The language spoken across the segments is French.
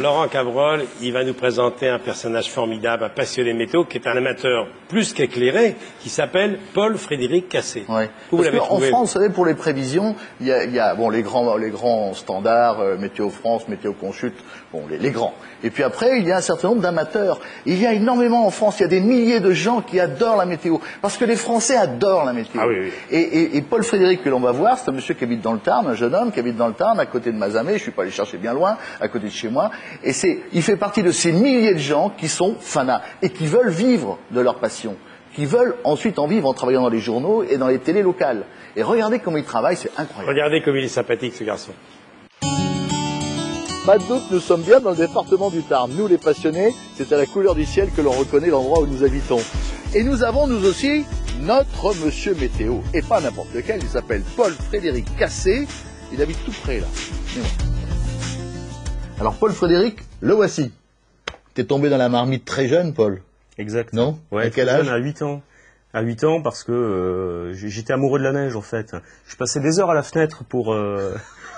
Laurent Cabrol, il va nous présenter un personnage formidable, un passionné météo, qui est un amateur plus qu'éclairé, qui s'appelle Paul-Frédéric Cassé. Ouais. Où vous l'avez trouvé? En France, vous savez, pour les prévisions, il y a bon, les grands standards, Météo France, Météo Consult, bon, les grands. Et puis après, il y a un certain nombre d'amateurs. Il y a énormément en France, il y a des milliers de gens qui adorent la météo, parce que les Français adorent la météo. Ah oui, oui. Et Paul-Frédéric, que l'on va voir, c'est un monsieur qui habite dans le Tarn, un jeune homme qui habite dans le Tarn, à côté de Mazamet, je suis pas allé chercher bien loin, à côté de chez moi. Et il fait partie de ces milliers de gens qui sont fanas et qui veulent vivre de leur passion, qui veulent ensuite en vivre en travaillant dans les journaux et dans les télés locales. Et regardez comment il travaille, c'est incroyable. Regardez comme il est sympathique, ce garçon. Pas de doute, nous sommes bien dans le département du Tarn. Nous, les passionnés, c'est à la couleur du ciel que l'on reconnaît l'endroit où nous habitons. Et nous avons, nous aussi, notre monsieur météo. Et pas n'importe lequel, il s'appelle Paul-Frédéric Cassé. Il habite tout près, là. Alors, Paul-Frédéric, le voici. T'es tombé dans la marmite très jeune, Paul. Exact. Non? Ouais, à quel âge? À 8 ans. À 8 ans parce que j'étais amoureux de la neige en fait. Je passais des heures à la fenêtre pour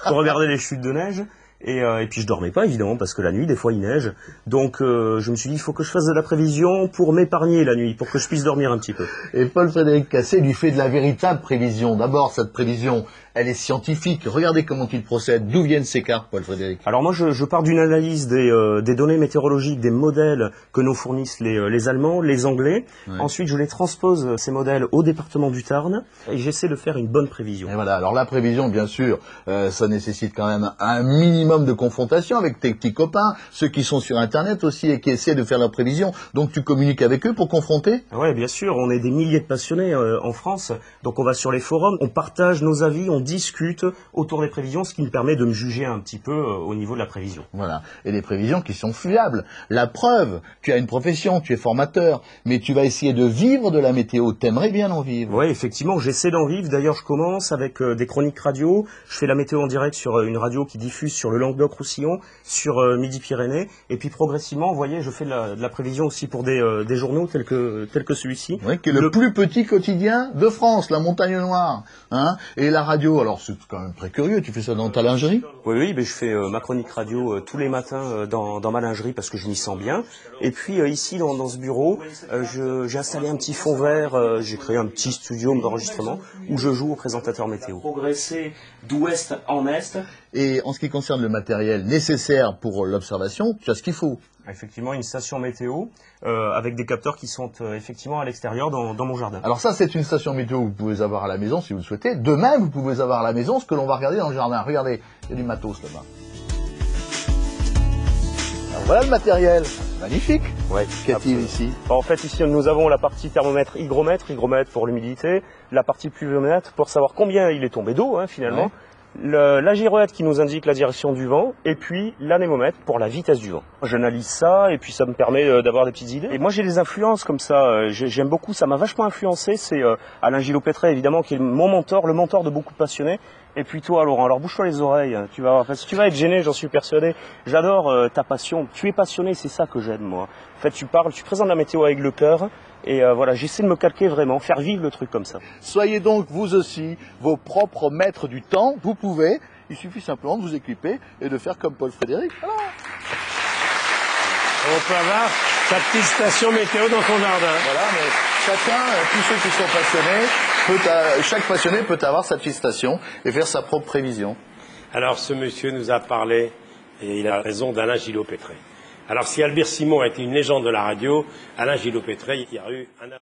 regarder les chutes de neige. Et puis je dormais pas évidemment parce que la nuit des fois il neige. Donc je me suis dit il faut que je fasse de la prévision pour m'épargner la nuit, pour que je puisse dormir un petit peu. Et Paul-Frédéric Cassé lui fait de la véritable prévision. D'abord cette prévision, elle est scientifique. Regardez comment il procède. D'où viennent ces cartes, Paul-Frédéric? Alors moi je pars d'une analyse des données météorologiques, des modèles que nous fournissent les Allemands, les Anglais. Ouais. Ensuite je les transpose ces modèles au département du Tarn et j'essaie de faire une bonne prévision. Et voilà. Alors la prévision bien sûr, ça nécessite quand même un minimum de confrontation avec tes petits copains, ceux qui sont sur Internet aussi et qui essaient de faire leurs prévisions. Donc tu communiques avec eux pour confronter? Oui, bien sûr. On est des milliers de passionnés en France. Donc on va sur les forums, on partage nos avis, on discute autour des prévisions, ce qui me permet de me juger un petit peu au niveau de la prévision. Voilà. Et des prévisions qui sont fiables. La preuve, tu as une profession, tu es formateur, mais tu vas essayer de vivre de la météo. T'aimerais bien en vivre? Oui, effectivement, j'essaie d'en vivre. D'ailleurs, je commence avec des chroniques radio. Je fais la météo en direct sur une radio qui diffuse sur le Languedoc-Roussillon, sur Midi-Pyrénées, et puis progressivement, vous voyez, je fais de la prévision aussi pour des journaux tels que celui-ci. Oui, qui est le plus petit quotidien de France, la Montagne Noire. Hein, et la radio, alors c'est quand même très curieux, tu fais ça dans ta lingerie? Oui, mais je fais ma chronique radio tous les matins dans ma lingerie parce que je m'y sens bien. Et puis ici, dans ce bureau, j'ai installé un petit fond vert, j'ai créé un petit studio d'enregistrement où je joue au présentateur météo. Progresser d'ouest en est. Et en ce qui concerne le matériel nécessaire pour l'observation, tu as ce qu'il faut. Effectivement, une station météo avec des capteurs qui sont effectivement à l'extérieur dans mon jardin. Alors ça, c'est une station météo que vous pouvez avoir à la maison si vous le souhaitez. De même, vous pouvez avoir à la maison ce que l'on va regarder dans le jardin. Regardez, il y a du matos là-bas. Alors voilà le matériel. Magnifique. Ouais, qu'y a-t-il ici? En fait, ici, nous avons la partie thermomètre, hygromètre pour l'humidité, la partie pluviomètre pour savoir combien il est tombé d'eau, finalement. Ouais. La gyroètre qui nous indique la direction du vent et puis l'anémomètre pour la vitesse du vent. J'analyse ça et puis ça me permet d'avoir des petites idées. Et moi j'ai des influences comme ça, j'aime beaucoup, ça m'a vachement influencé, c'est Alain Gillot-Pétret évidemment qui est mon mentor, le mentor de beaucoup de passionnés. Et puis toi Laurent, alors bouge-toi les oreilles, tu vas voir, parce que tu vas être gêné, j'en suis persuadé. J'adore ta passion, tu es passionné, c'est ça que j'aime moi. En fait tu parles, tu présentes la météo avec le cœur. Et voilà, j'essaie de me calquer vraiment, faire vivre le truc comme ça. Soyez donc vous aussi vos propres maîtres du temps. Vous pouvez, il suffit simplement de vous équiper et de faire comme Paul-Frédéric. Voilà. On peut avoir sa petite station météo dans son jardin. Voilà, mais chacun, tous ceux qui sont passionnés, chaque passionné peut avoir sa petite station et faire sa propre prévision. Alors ce monsieur nous a parlé, et il a raison, d'Alain Gillot-Pétret. Alors si Albert Simon a été une légende de la radio, Alain Gillot-Pétret, il y a eu un...